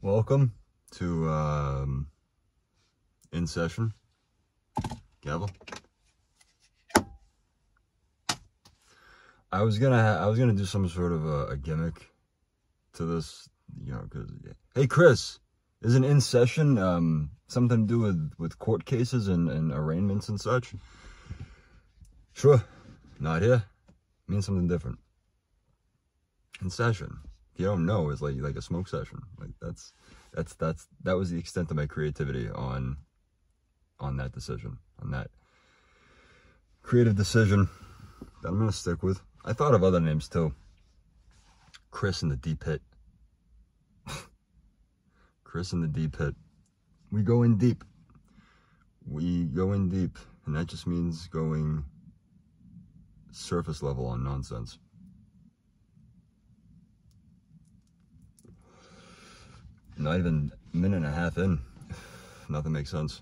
Welcome to In Session. Gavel. I was gonna do some sort of a gimmick to this, you know, because hey Chris, isn't In Session something to do with court cases and arraignments and such? Sure, not here. It means something different. In Session. If you don't know, is like a smoke session. Like that was the extent of my creativity on that decision, on that creative decision that I'm gonna stick with. I thought of other names too. Chris in the Deep Pit. Chris in the Deep Pit. We go in deep. We go in deep, and that just means going surface level on nonsense. Not even a minute and a half in, nothing makes sense.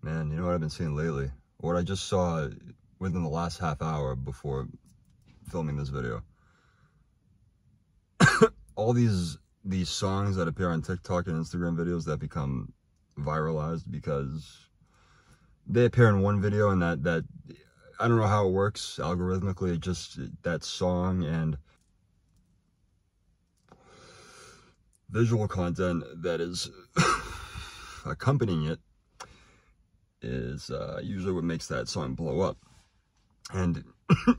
Man, you know what I've been seeing lately? What I just saw within the last half hour before filming this video. All these songs that appear on TikTok and Instagram videos that become viralized because they appear in one video, and that I don't know how it works algorithmically. Just that song and visual content that is accompanying it is usually what makes that song blow up. And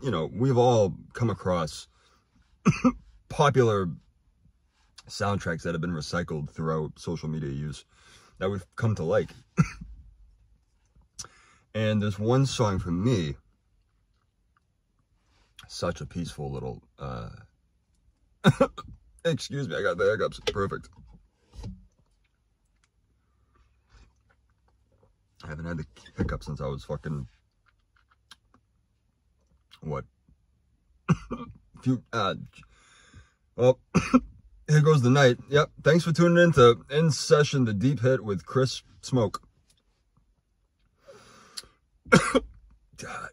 you know, we've all come across popular soundtracks that have been recycled throughout social media use that we've come to like. And there's one song for me, such a peaceful little excuse me, I got the hiccups. Perfect. I haven't had the hiccups since I was fucking what? Well, here goes the night. Yep. Thanks for tuning in to In Session, the Deep Hit with Chris Smoke.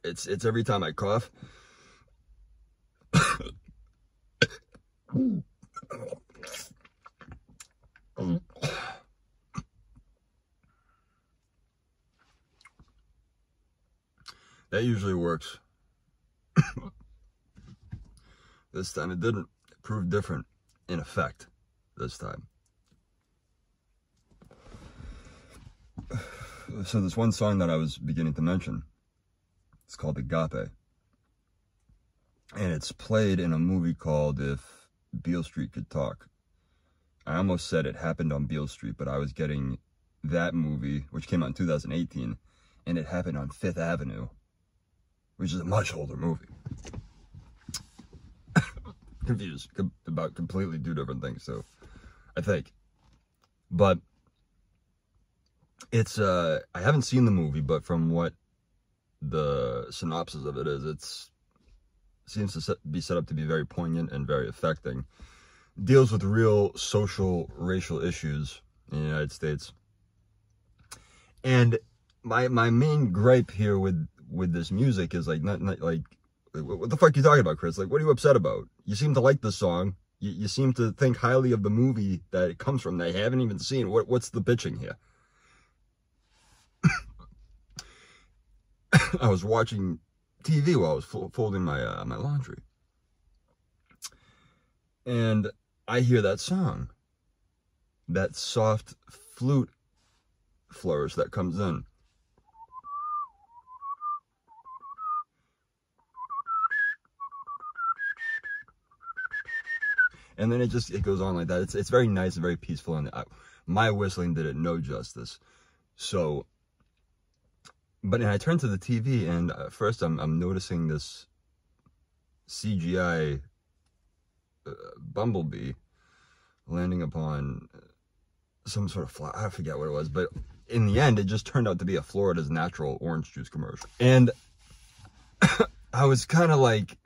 It's every time I cough. That usually works. This time it didn't. It proved different in effect this time. So this one song that I was beginning to mention, it's called Agape. And it's played in a movie called If Beale Street Could Talk. I almost said It Happened on Beale Street, but I was getting that movie, which came out in 2018, and It Happened on Fifth Avenue, which is a much older movie. Confused about completely two different things, so I think. But it's, I haven't seen the movie, but from what the synopsis of it is, it's seems to be set up to be very poignant and very affecting. Deals with real social, racial issues in the United States. And my main gripe here with this music is like, not like, what the fuck are you talking about, Chris? Like, what are you upset about? You seem to like the song. You seem to think highly of the movie that it comes from that you haven't even seen. What's the bitching here? I was watching TV while I was folding my my laundry, and I hear that song, that soft flute flourish that comes in. And then it goes on like that. It's very nice and very peaceful, and my whistling did it no justice. So, but I turned to the TV, and first I'm noticing this CGI bumblebee landing upon some sort of flower. I forget what it was, but in the end, it just turned out to be a Florida's Natural orange juice commercial. And I was kind of like,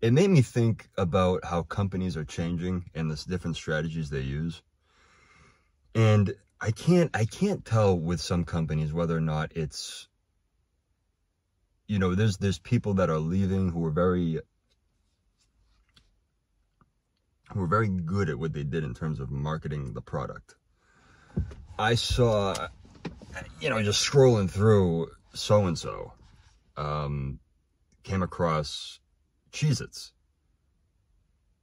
it made me think about how companies are changing and the different strategies they use. And I can't tell with some companies whether or not it's, you know, there's people that are leaving who are very who were very good at what they did in terms of marketing the product. I saw, just scrolling through so-and-so, came across Cheez-Its.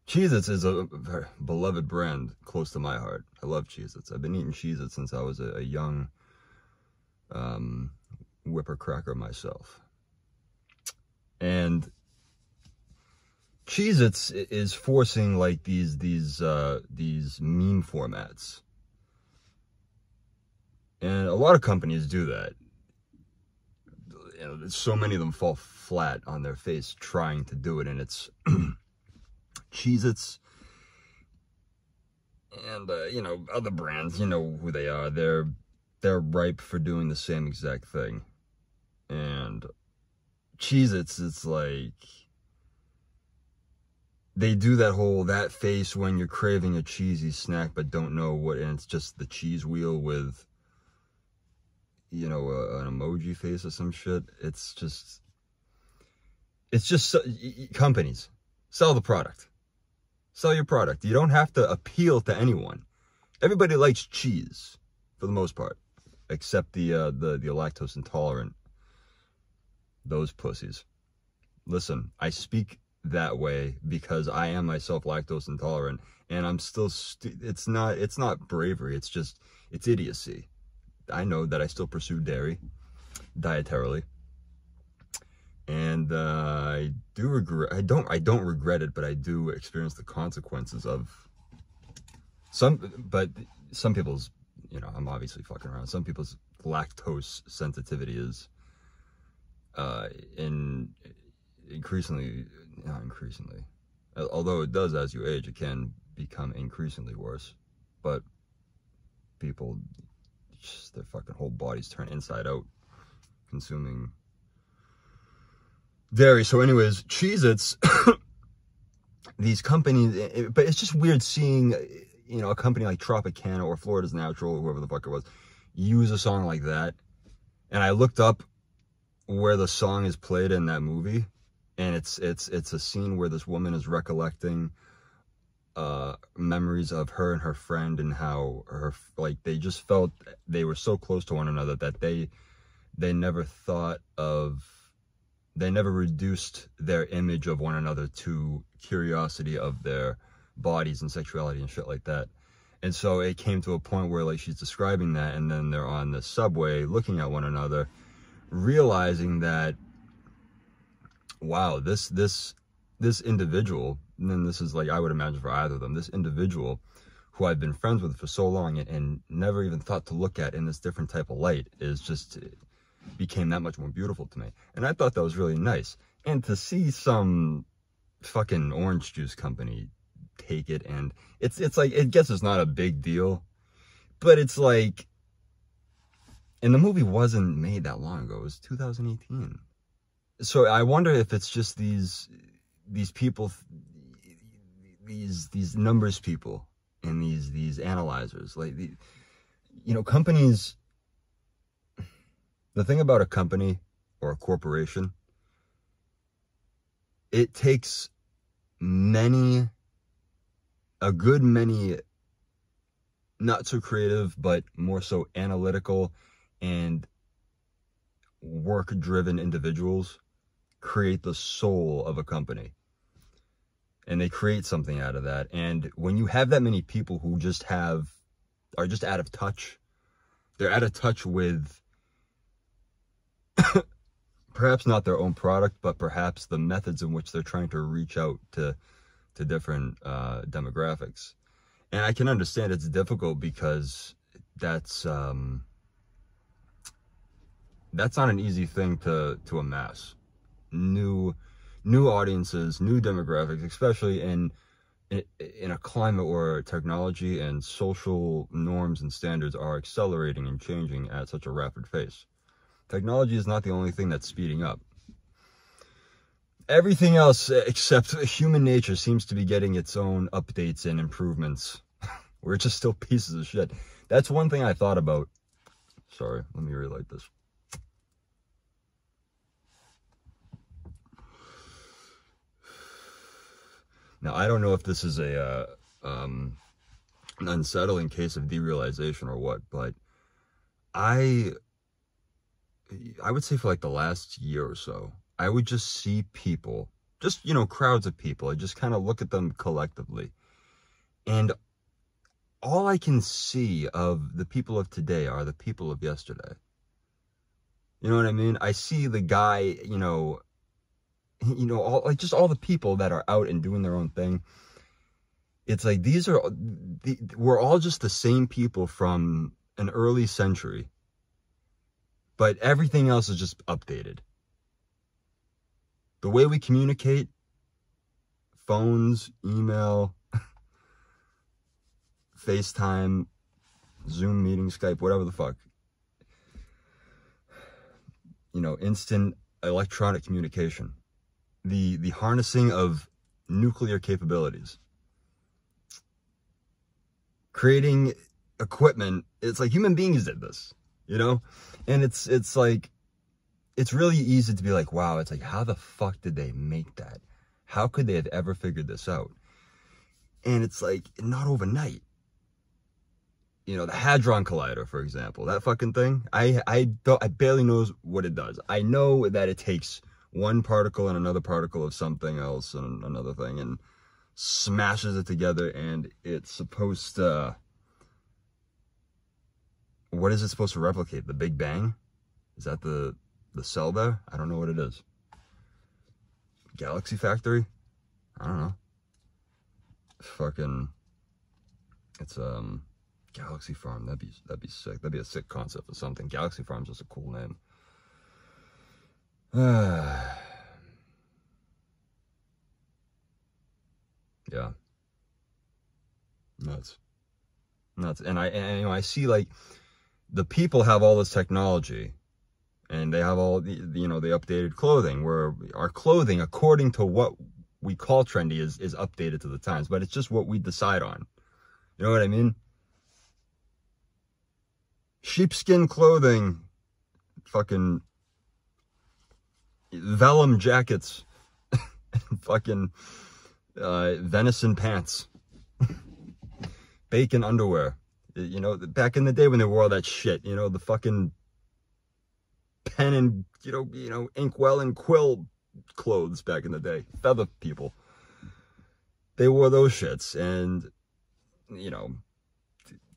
Cheez-Its is a very beloved brand close to my heart. I love Cheez-Its. I've been eating Cheez-Its since I was a young whipper cracker myself. And Cheez-Its is forcing like these meme formats. And a lot of companies do that. So many of them fall flat on their face trying to do it, and it's Cheez-Its and other brands, you know who they are. They're ripe for doing the same exact thing. And Cheez-Its, it's like they do that face when you're craving a cheesy snack but don't know what, and it's just the cheese wheel with an emoji face or some shit. It's just companies sell the product. Sell your product. You don't have to appeal to anyone. Everybody likes cheese for the most part, except the lactose intolerant. Those pussies. Listen, I speak that way because I am myself lactose intolerant, and I'm still it's not bravery, it's idiocy. I know that I still pursue dairy dietarily, and I don't regret it, but I do experience the consequences of some people's, I'm obviously fucking around. Some people's lactose sensitivity is not increasingly, although it does as you age, it can become increasingly worse. But people, their fucking whole bodies turn inside out consuming dairy. So anyways, Cheez-Its, these companies, but it's just weird seeing, a company like Tropicana or Florida's Natural, or whoever the fuck it was, use a song like that. And I looked up where the song is played in that movie, and it's a scene where this woman is recollecting memories of her and her friend, and how they just felt they were so close to one another that they never reduced their image of one another to curiosity of their bodies and sexuality and shit like that. And so it came to a point where she's describing that, and then they're on the subway looking at one another, realizing that, wow, this individual, and then this is I would imagine for either of them, this individual who I've been friends with for so long and never even thought to look at in this different type of light became that much more beautiful to me. And I thought that was really nice. And to see some fucking orange juice company take it, and it's not a big deal, but it's and the movie wasn't made that long ago. It was 2018. So I wonder if it's just these people, these numbers people, and these analyzers, companies. The thing about a company or a corporation, it takes a good many not so creative, but more so analytical and work-driven individuals create the soul of a company. And they create something out of that. And when you have that many people who are just out of touch, they're out of touch with perhaps not their own product, but perhaps the methods in which they're trying to reach out to different demographics. And I can understand it's difficult because that's not an easy thing to amass. New audiences, new demographics, especially in a climate where technology and social norms and standards are accelerating and changing at such a rapid pace. Technology is not the only thing that's speeding up. Everything else except human nature seems to be getting its own updates and improvements. We're just still pieces of shit. That's one thing I thought about. Sorry, let me relight this. Now, I don't know if this is a an unsettling case of derealization or what, but I would say for like the last year or so, I would just see people, just, you know, crowds of people. I just kind of look at them collectively. And all I can see of the people of today are the people of yesterday. You know what I mean? I see the guy, you know, all, like, just all the people that are out and doing their own thing. It's like, we're all just the same people from an early century, but everything else is just updated. The way we communicate, phones, email, FaceTime, Zoom meeting, Skype, whatever the fuck. You know, instant electronic communication. The harnessing of nuclear capabilities. Creating equipment. It's like human beings did this, you know? And it's like, it's really easy to be like, wow, it's like, how the fuck did they make that? How could they have ever figured this out? And it's like, not overnight. You know, the Hadron Collider, for example, that fucking thing, I barely know what it does. I know that it takes one particle and another particle of something else and another thing and smashes it together, and it's supposed to, what is it supposed to replicate? The Big Bang? Is that the cell there? I don't know what it is. Galaxy Factory? I don't know. Fucking, it's Galaxy Farm. That'd be sick. That'd be a sick concept or something. Galaxy Farm's just a cool name. Yeah. Nuts. And you know, I see, like, the people have all this technology, and they have all the, you know, the updated clothing, where our clothing, according to what we call trendy, is updated to the times, but it's just what we decide on. You know what I mean? Sheepskin clothing, fucking vellum jackets, fucking venison pants, bacon underwear. You know, back in the day when they wore all that shit, you know, the fucking pen and, you know, inkwell and quill clothes back in the day, feather people. They wore those shits, and, you know,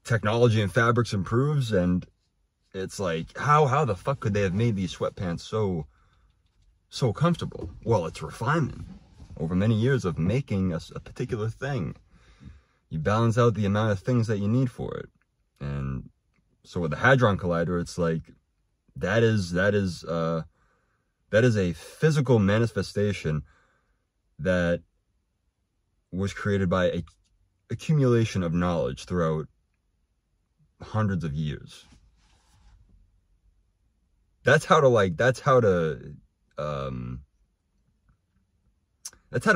technology and fabrics improves, and it's like, how the fuck could they have made these sweatpants so comfortable? Well, it's refinement. Over many years of making a particular thing, you balance out the amount of things that you need for it. And so with the Hadron Collider, it's like, that is a physical manifestation that was created by a accumulation of knowledge throughout hundreds of years. That's how to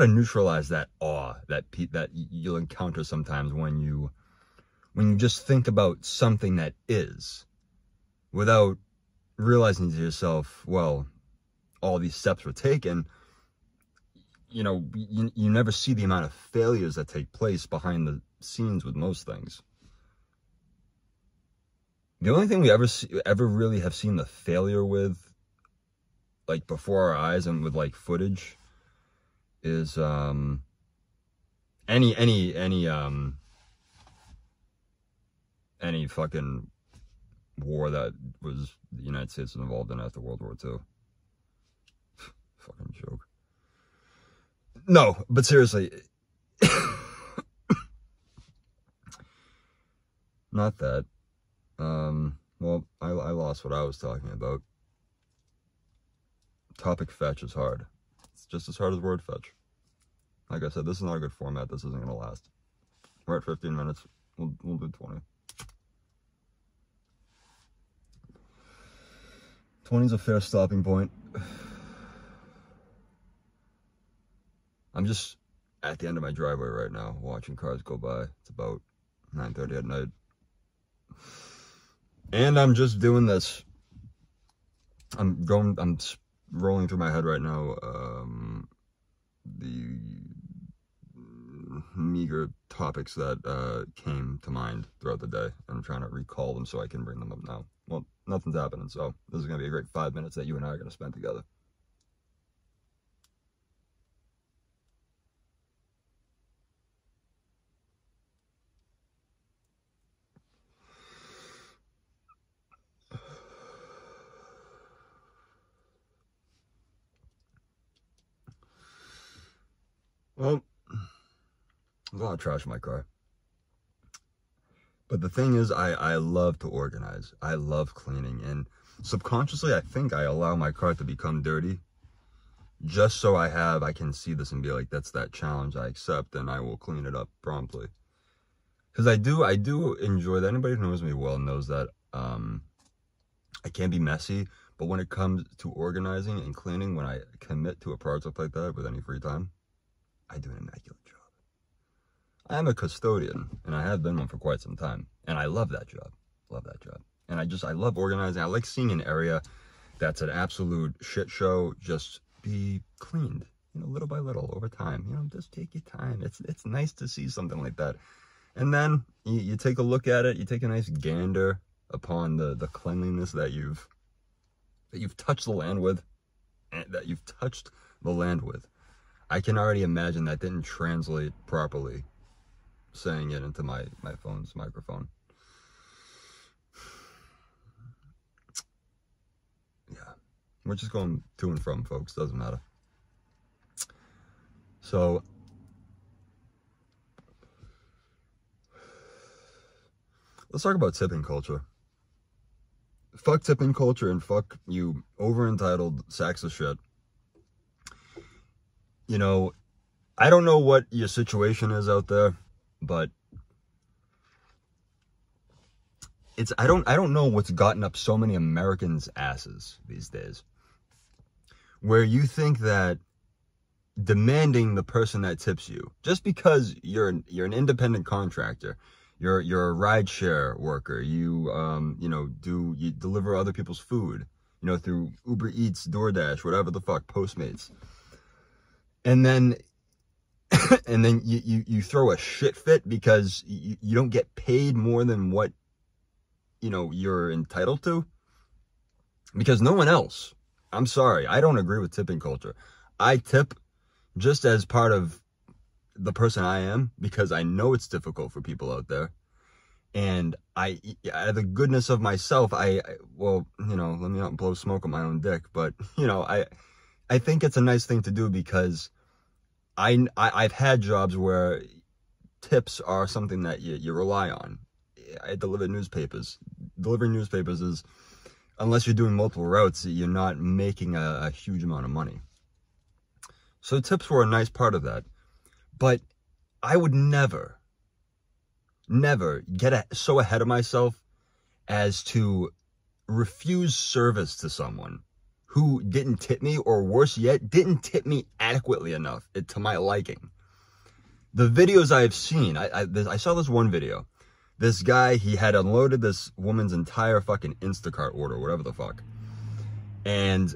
neutralize that awe that you'll encounter sometimes when you just think about something that is, without realizing to yourself, well, all these steps were taken. You know, you never see the amount of failures that take place behind the scenes with most things. The only thing we ever really have seen the failure with, like, before our eyes and with, like, footage, is any fucking war that was the United States involved in after World War II. Fucking joke. No, but seriously, not that. Well, I lost what I was talking about. Topic fetch is hard. It's just as hard as word fetch. Like I said, this is not a good format. This isn't going to last. We're at 15 minutes. We'll do 20. 20 is a fair stopping point. I'm just at the end of my driveway right now, watching cars go by. It's about 9:30 at night. And I'm just doing this. I'm rolling through my head right now, me meager topics that came to mind throughout the day, and I'm trying to recall them so I can bring them up now. Well, nothing's happening, so this is going to be a great 5 minutes that you and I are going to spend together. Well, there's a lot of trash in my car. But the thing is, I love to organize. I love cleaning. And subconsciously, I think I allow my car to become dirty just so I can see this and be like, that's that challenge I accept, and I will clean it up promptly. Because I do enjoy that. Anybody who knows me well knows that I can be messy, but when it comes to organizing and cleaning, when I commit to a project like that with any free time, I do an immaculate job. I am a custodian, and I have been one for quite some time, and I love that job. Love that job. And I love organizing. I like seeing an area that's an absolute shit show just be cleaned, little by little over time. Just take your time. It's nice to see something like that. And then you take a look at it, you take a nice gander upon the cleanliness that you've touched the land with, I can already imagine that didn't translate properly, saying it into my phone's microphone. Yeah, we're just going to and from, folks, doesn't matter. So, let's talk about tipping culture. Fuck tipping culture and fuck you over-entitled sacks of shit. I don't know what your situation is out there, but I don't know what's gotten up so many Americans' asses these days, where you think that demanding the person that tips you, just because you're an independent contractor, you're a rideshare worker, you deliver other people's food, through Uber Eats, DoorDash, whatever the fuck, Postmates. And then you throw a shit fit because you don't get paid more than what, you're entitled to. Because no one else, I'm sorry, I don't agree with tipping culture. I tip just as part of the person I am, because I know it's difficult for people out there. And out of the goodness of myself, let me not blow smoke on my own dick, but, I think it's a nice thing to do, because I've had jobs where tips are something that you rely on. I deliver newspapers. Delivering newspapers is, unless you're doing multiple routes, you're not making a huge amount of money. So tips were a nice part of that. But I would never get so ahead of myself as to refuse service to someone who didn't tip me, or worse yet, didn't tip me adequately enough to my liking. The videos I have seen, I saw this one video. This guy, he had unloaded this woman's entire fucking Instacart order, whatever the fuck. And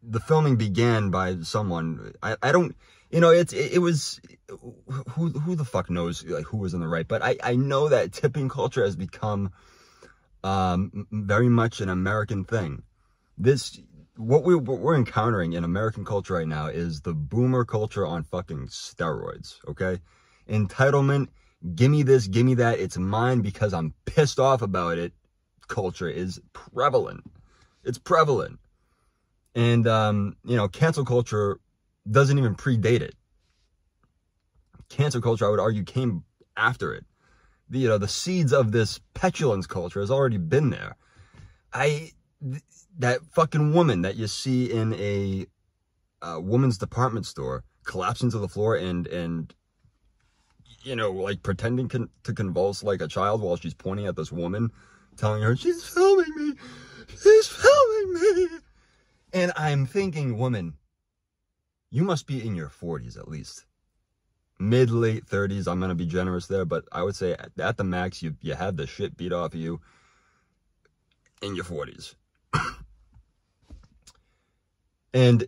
the filming began by someone, I don't, it was, who the fuck knows, like, who was in the right, but I know that tipping culture has become very much an American thing. What we're encountering in American culture right now is the boomer culture on fucking steroids, okay? Entitlement, gimme this, gimme that, it's mine because I'm pissed off about it, culture is prevalent. It's prevalent. And, cancel culture doesn't even predate it. Cancel culture, I would argue, came after it. The seeds of this petulance culture has already been there. That fucking woman that you see in a woman's department store collapsing to the floor and like pretending to convulse like a child while she's pointing at this woman, telling her, she's filming me, she's filming me. And I'm thinking, woman, you must be in your 40s at least. Mid-late 30s, I'm going to be generous there, but I would say at the max, you had the shit beat off of you in your 40s. And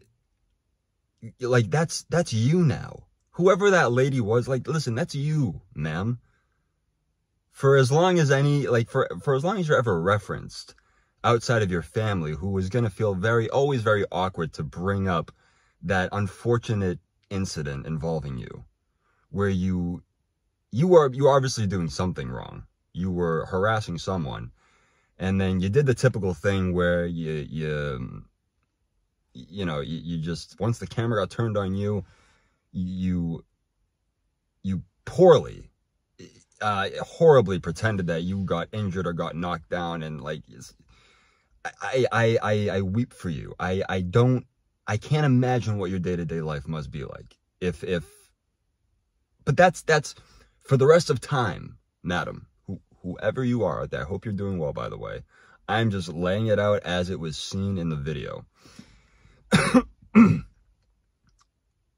like, that's you now. Whoever that lady was, like, listen, that's you, ma'am. For as long as for as long as you're ever referenced outside of your family, who is going to feel always very awkward to bring up that unfortunate incident involving you, where you were obviously doing something wrong. You were harassing someone, and then you did the typical thing where you just, once the camera got turned on you, you horribly pretended that you got injured or got knocked down, and like, I weep for you. I can't imagine what your day-to-day life must be like but that's for the rest of time, madam, whoever you are out there. I hope you're doing well, by the way. I'm just laying it out as it was seen in the video.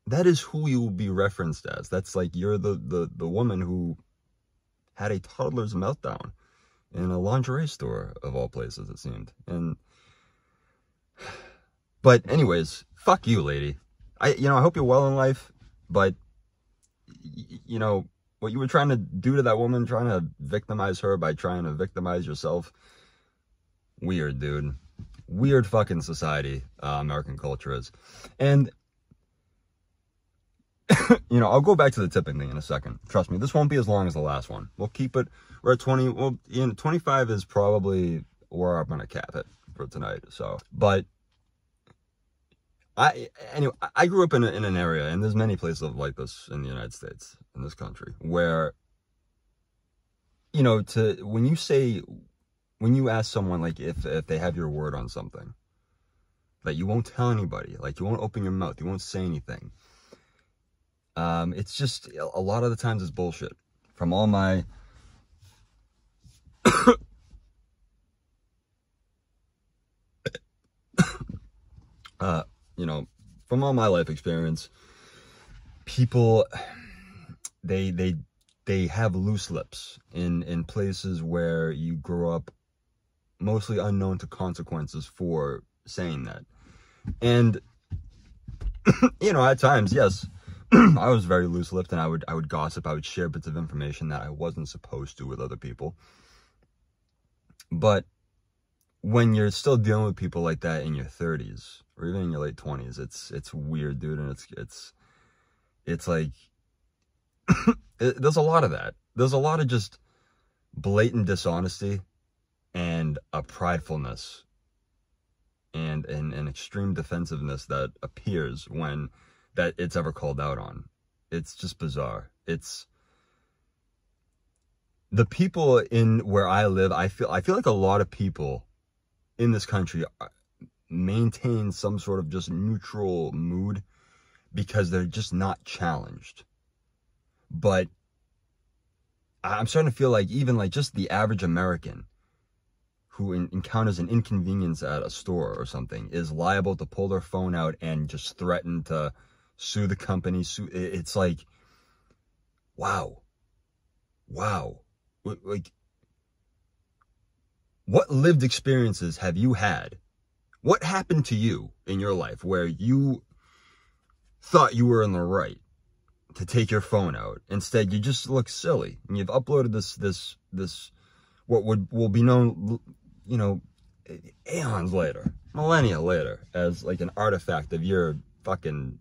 That is who you will be referenced as. That's like, you're the woman who had a toddler's meltdown in a lingerie store, of all places, it seemed. But anyways, fuck you, lady. I hope you're well in life, but what you were trying to do to that woman, trying to victimize her by trying to victimize yourself, weird, dude. Weird fucking society American culture is. And I'll go back to the tipping thing in a second. Trust me, this won't be as long as the last one. We'll keep it, we're at 20, 25 is probably where I'm gonna cap it for tonight. So, but I grew up in an area, and there's many places like this in the United States, in this country, where, when you ask someone, like, if they have your word on something, that you won't tell anybody, like, you won't open your mouth, you won't say anything. It's just, a lot of the times it's bullshit. From all my from all my life experience, people, they have loose lips in places where you grow up mostly unknown to consequences for saying that. And at times, yes, I was very loose-lipped, and I would gossip, I would share bits of information that I wasn't supposed to with other people. But when you're still dealing with people like that in your 30s or even in your late 20s, it's weird, dude, and it's like there's a lot of that. There's a lot of just blatant dishonesty and a pridefulness and an extreme defensiveness that appears when that it's ever called out on. It's just bizarre. It's the people in where I live. I feel like a lot of people in this country maintain some sort of just neutral mood because they're just not challenged. But I'm starting to feel like even like just the average American who encounters an inconvenience at a store or something is liable to pull their phone out and just threaten to sue the company. It's like, wow. Like, what lived experiences have you had? What happened to you in your life where you thought you were in the right to take your phone out? Instead, you just look silly, and you've uploaded this what will be known, eons later, millennia later, as like an artifact of your fucking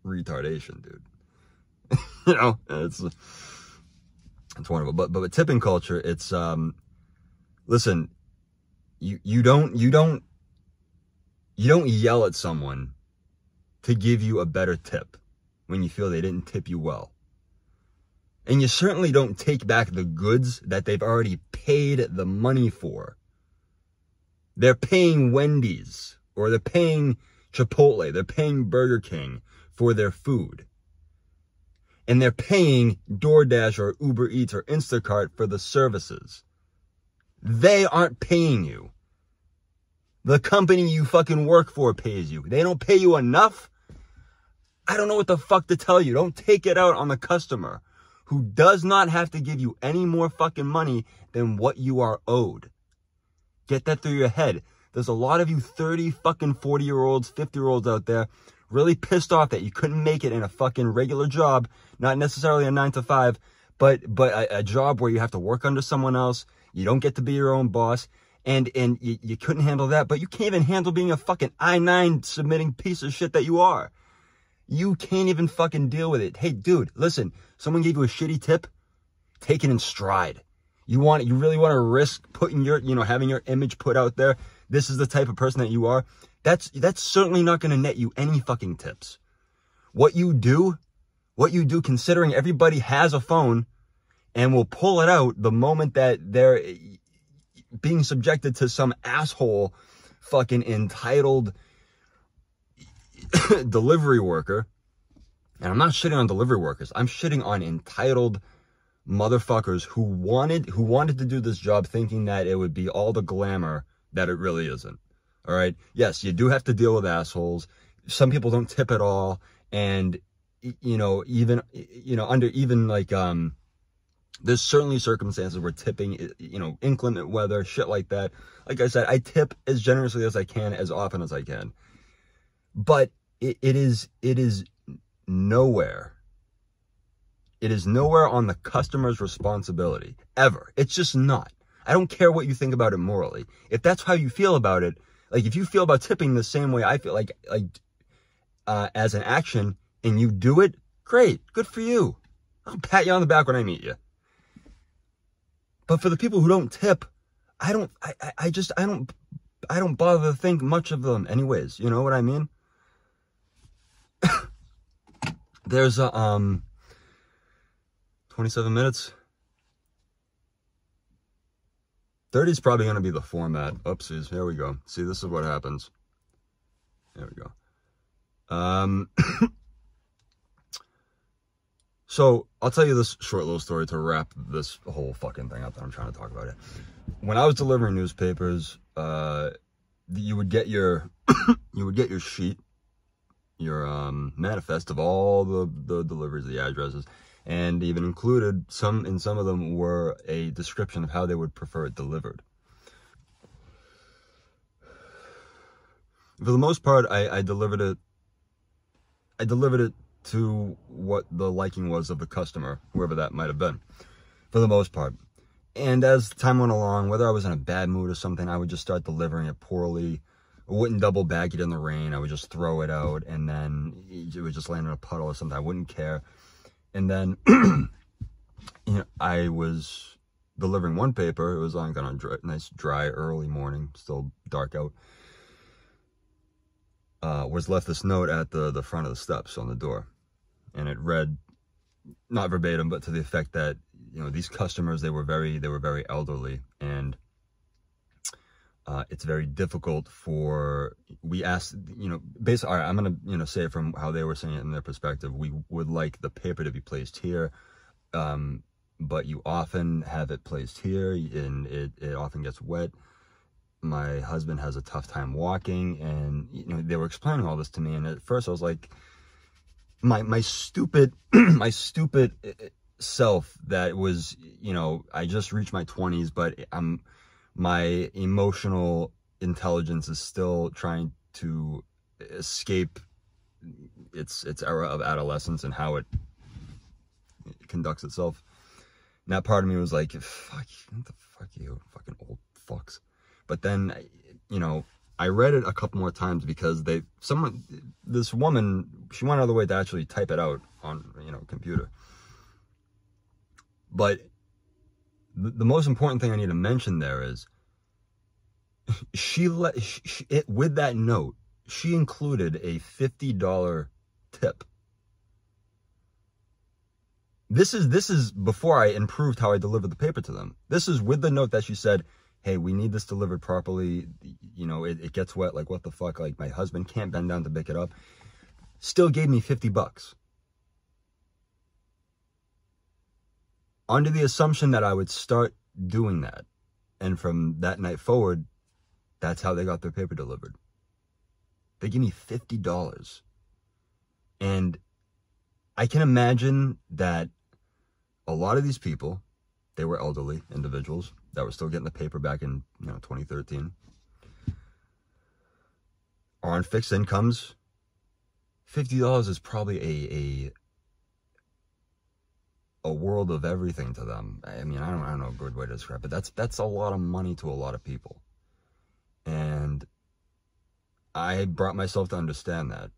retardation, dude. It's wonderful. But with tipping culture, it's listen, you don't yell at someone to give you a better tip when you feel they didn't tip you well. And you certainly don't take back the goods that they've already paid the money for. They're paying Wendy's, or they're paying Chipotle, they're paying Burger King for their food. And they're paying DoorDash or Uber Eats or Instacart for the services. They aren't paying you. The company you fucking work for pays you. They don't pay you enough? I don't know what the fuck to tell you. Don't take it out on the customer, who does not have to give you any more fucking money than what you are owed. Get that through your head. There's a lot of you 30 fucking 40-year-olds, 50-year-olds out there really pissed off that you couldn't make it in a fucking regular job, not necessarily a 9 to 5, but a job where you have to work under someone else, you don't get to be your own boss, and you couldn't handle that, but you can't even handle being a fucking I-9 submitting piece of shit that you are. You can't even fucking deal with it. Hey, dude, listen, someone gave you a shitty tip, take it in stride. You really want to risk putting your, having your image put out there. This is the type of person that you are. That's certainly not going to net you any fucking tips. What you do, considering everybody has a phone and will pull it out the moment that they're being subjected to some asshole fucking entitled delivery worker. And I'm not shitting on delivery workers. I'm shitting on entitled motherfuckers who wanted to do this job thinking that it would be all the glamour that it really isn't. All right. Yes, you do have to deal with assholes. Some people don't tip at all. And, there's certainly circumstances where tipping, inclement weather, shit like that. Like I said, I tip as generously as I can, as often as I can. But it is nowhere. It is nowhere on the customer's responsibility, ever. It's just not. I don't care what you think about it morally. If that's how you feel about it, like if you feel about tipping the same way I feel, like as an action, and you do it, great, good for you. I'll pat you on the back when I meet you. But for the people who don't tip, I don't bother to think much of them anyways. You know what I mean? There's a 27 minutes. 30 is probably going to be the format. Oopsies. Here we go. See, this is what happens. There we go. So I'll tell you this short little story to wrap this whole fucking thing up that I'm trying to talk about it. When I was delivering newspapers, you would get your sheet, your manifest of all the deliveries, the addresses, and even included in some of them were a description of how they would prefer it delivered. For the most part, I delivered it to what the liking was of the customer, whoever that might have been, for the most part. And as time went along, whether I was in a bad mood or something, I would just start delivering it poorly. I wouldn't double bag it in the rain. I would just throw it out, and then it would just land in a puddle or something. I wouldn't care. And then, I was delivering one paper. It was on kind of nice, dry, early morning, still dark out. Was left this note at the front of the steps on the door, and it read, not verbatim, but to the effect that these customers, they were very elderly, and it's very difficult we asked, basically, all right, I'm gonna say it from how they were saying it in their perspective. We would like the paper to be placed here, but you often have it placed here, and it often gets wet. My husband has a tough time walking, and they were explaining all this to me, and at first I was like, my stupid my stupid self that was, I just reached my 20s, but my emotional intelligence is still trying to escape its era of adolescence and how it conducts itself. And that part of me was like, fuck, what the fuck, you fucking old fucks. But then, I read it a couple more times because this woman, she went out of the way to actually type it out on, computer. But the most important thing I need to mention there is with that note, she included a $50 tip. This is before I improved how I delivered the paper to them. This is with the note that she said, hey, we need this delivered properly. It gets wet. Like, what the fuck? Like, my husband can't bend down to pick it up. Still gave me $50. Under the assumption that I would start doing that. And from that night forward, that's how they got their paper delivered. They gave me $50. And I can imagine that a lot of these people, they were elderly individuals that were still getting the paper back in 2013, are on fixed incomes. $50 is probably a world of everything to them. I mean, I don't know a good way to describe it, but that's a lot of money to a lot of people. And I brought myself to understand that.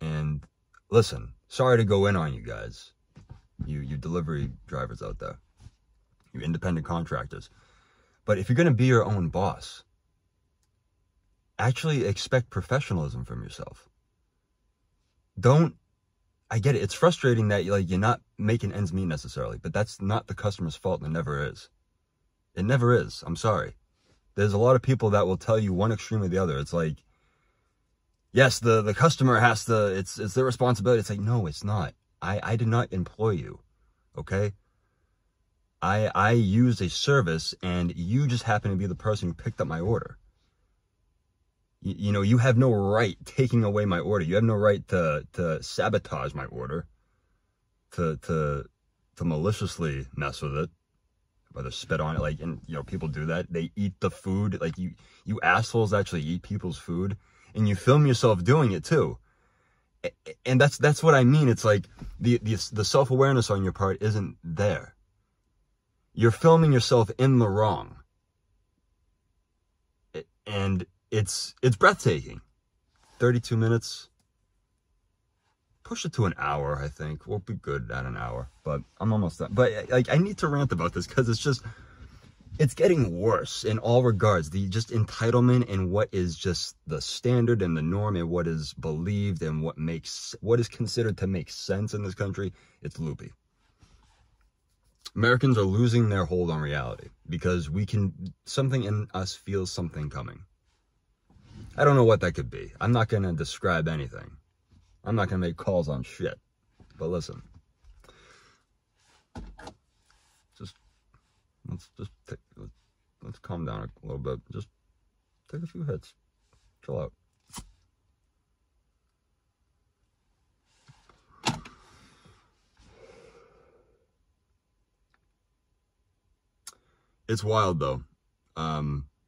And listen, sorry to go in on you guys, you delivery drivers out there, you independent contractors. But if you're going to be your own boss, actually expect professionalism from yourself. I get it. It's frustrating that you're not making ends meet necessarily, but that's not the customer's fault. And it never is. It never is. I'm sorry. There's a lot of people that will tell you one extreme or the other. It's like, yes, the customer has to, it's their responsibility. It's like, no, it's not. I did not employ you. Okay. I used a service and you just happen to be the person who picked up my order. You know, you have no right taking away my order. You have no right to sabotage my order, to maliciously mess with it, whether spit on it, and you know, people do that. They eat the food, you assholes actually eat people's food, and you film yourself doing it too. And that's what I mean. It's like the self-awareness on your part isn't there. You're filming yourself in the wrong. And it's breathtaking. 32 minutes. Push it to an hour, I think. We'll be good at an hour. But I'm almost done. But I need to rant about this because it's getting worse in all regards. The just entitlement and what is just the standard and the norm and what is believed and what is considered to make sense in this country, it's loopy. Americans are losing their hold on reality because something in us feels something coming. I don't know what that could be. I'm not going to describe anything. I'm not going to make calls on shit. But listen. Let's calm down a little bit. Just take a few hits. Chill out. It's wild though.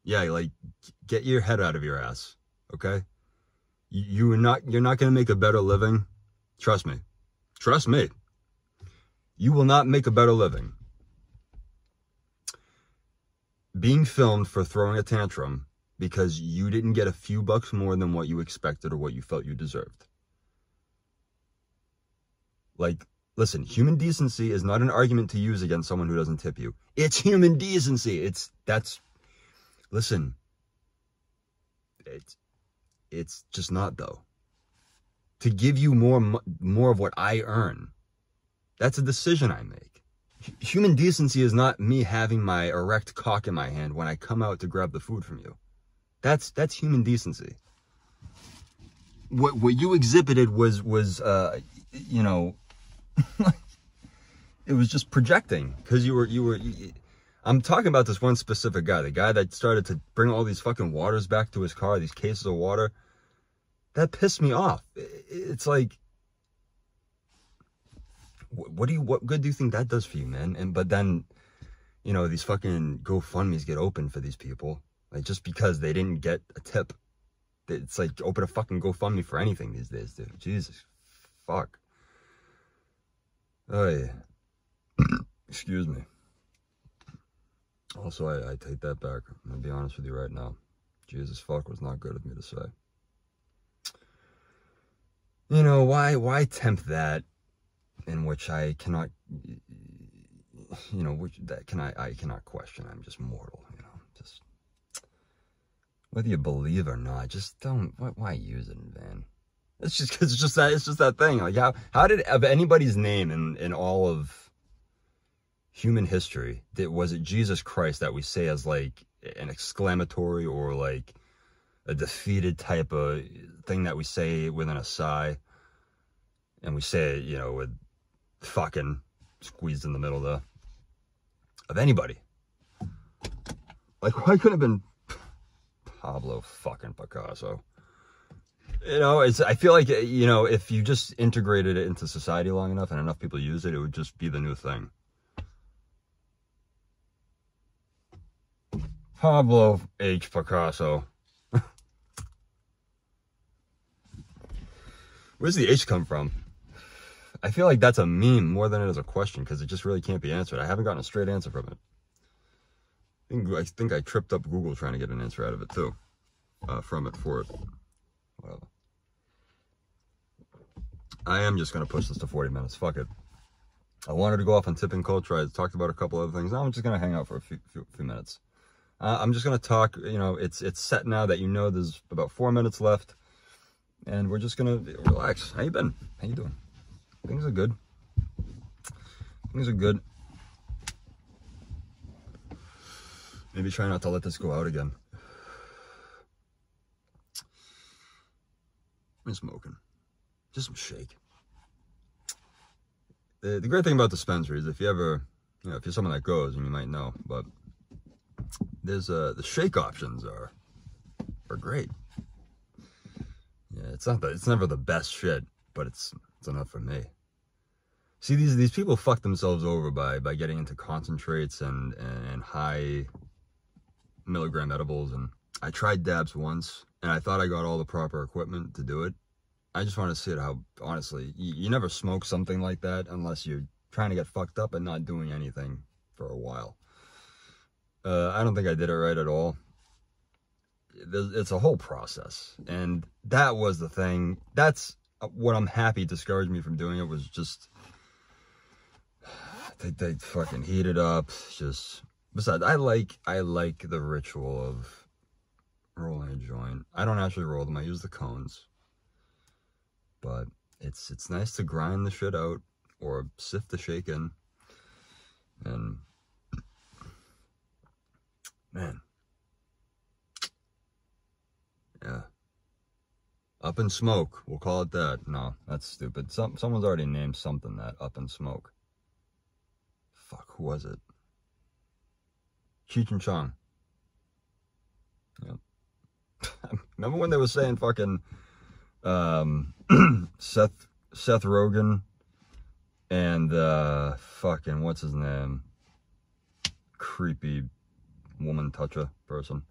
Yeah, get your head out of your ass, okay? You're not gonna make a better living. Trust me. Trust me. You will not make a better living being filmed for throwing a tantrum because you didn't get a few bucks more than what you expected or what you felt you deserved. Listen, human decency is not an argument to use against someone who doesn't tip you. It's human decency. Listen, it's just not though. To give you more of what I earn, that's a decision I make. Human decency is not me having my erect cock in my hand when I come out to grab the food from you. That's human decency. What you exhibited was you know, it was just projecting because I'm talking about this one specific guy, the guy that started to bring all these fucking waters back to his car, these cases of water. That pissed me off. It's like, what good do you think that does for you, man? But then, you know, these fucking GoFundMes get open for these people, just because they didn't get a tip. It's like open a fucking GoFundMe for anything these days, dude. Jesus, fuck. Oh yeah. Excuse me. Also, I take that back. I'm gonna be honest with you right now. Jesus fuck was not good of me to say. You know, why tempt that in which I cannot, you know, I cannot question. I'm just mortal, you know, just whether you believe or not, just don't, why use it in vain? It's just that thing. Like how did, of anybody's name in all of human history, was it Jesus Christ that we say as like an exclamatory or like a defeated type of thing that we say within a sigh, and we say it, you know, with fucking squeezed in the middle of anybody? Like, why couldn't it have been Pablo fucking Picasso? You know, I feel like, you know, if you just integrated it into society long enough and enough people use it, it would just be the new thing. Pablo H. Picasso. Where's the H come from? I feel like that's a meme more than it is a question, because it just really can't be answered. I haven't gotten a straight answer from it. I think I tripped up Google trying to get an answer out of it too. For it. Whatever. I am just going to push this to 40 minutes. Fuck it. I wanted to go off on tipping culture. I talked about a couple other things. Now I'm just going to hang out for a few minutes. I'm just going to talk, you know, it's set now that you know there's about 4 minutes left. And we're just going to relax. How you been? How you doing? Things are good. Things are good. Maybe try not to let this go out again. I'm smoking. Just some shake. The great thing about dispensaries, if you ever, you know, if you're someone that goes, and you might know, but there's the shake options are great. Yeah, it's never the best shit, but it's enough for me. See, these people fuck themselves over by getting into concentrates and high milligram edibles. And I tried dabs once, and I thought I got all the proper equipment to do it. I just want to see how, honestly, you never smoke something like that unless you're trying to get fucked up and not doing anything for a while. I don't think I did it right at all. It's a whole process, and that was the thing. That's what I'm happy discouraged me from doing it, was just they fucking heat it up. Just besides, I like the ritual of rolling a joint. I don't actually roll them. I use the cones, but it's nice to grind the shit out or sift the shake in, and man. Yeah. Up in smoke. We'll call it that. No, that's stupid. Someone's already named something that. Up in smoke. Fuck, who was it? Cheech and Chong. Yep. Remember when they were saying fucking Seth Rogen and fucking what's his name? Creepy woman toucher person.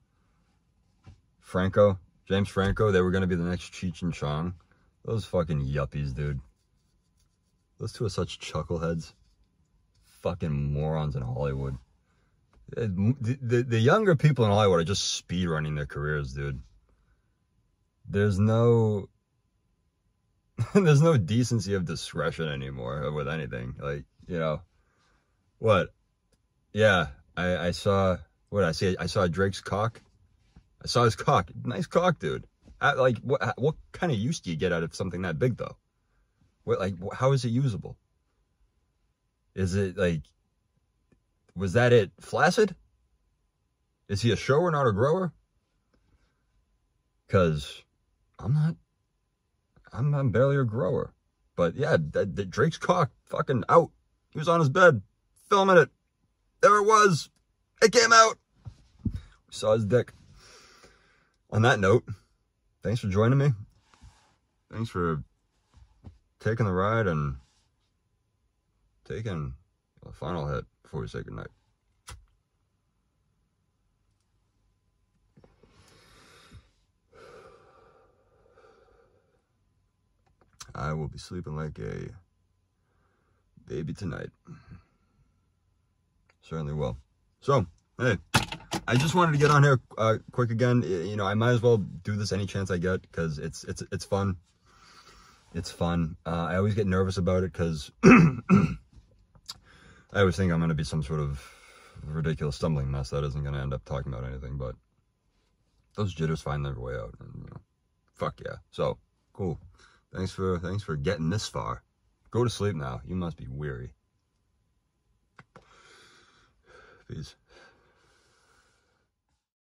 James Franco, they were going to be the next Cheech and Chong. Those fucking yuppies, dude. Those two are such chuckleheads. Fucking morons in Hollywood. The younger people in Hollywood are just speed running their careers, dude. There's no decency of discretion anymore with anything. Like, you know, what? Yeah, I saw Drake's cock. I saw his cock. Nice cock, dude. Like, what kind of use do you get out of something that big, though? How is it usable? Is it, like, was that it flaccid? Is he a shower, not a grower? Because I'm barely a grower. But, yeah, Drake's cock, fucking out. He was on his bed, filming it. There it was. It came out. We saw his dick. On that note, thanks for joining me. Thanks for taking the ride and taking a final hit before we say goodnight. I will be sleeping like a baby tonight. Certainly will. So, hey. I just wanted to get on here quick again. You know, I might as well do this any chance I get, because it's fun. It's fun. I always get nervous about it because I always think I'm going to be some sort of ridiculous stumbling mess that isn't going to end up talking about anything, but those jitters find their way out, and, you know, fuck yeah. So, cool. Thanks for getting this far. Go to sleep now. You must be weary. Peace.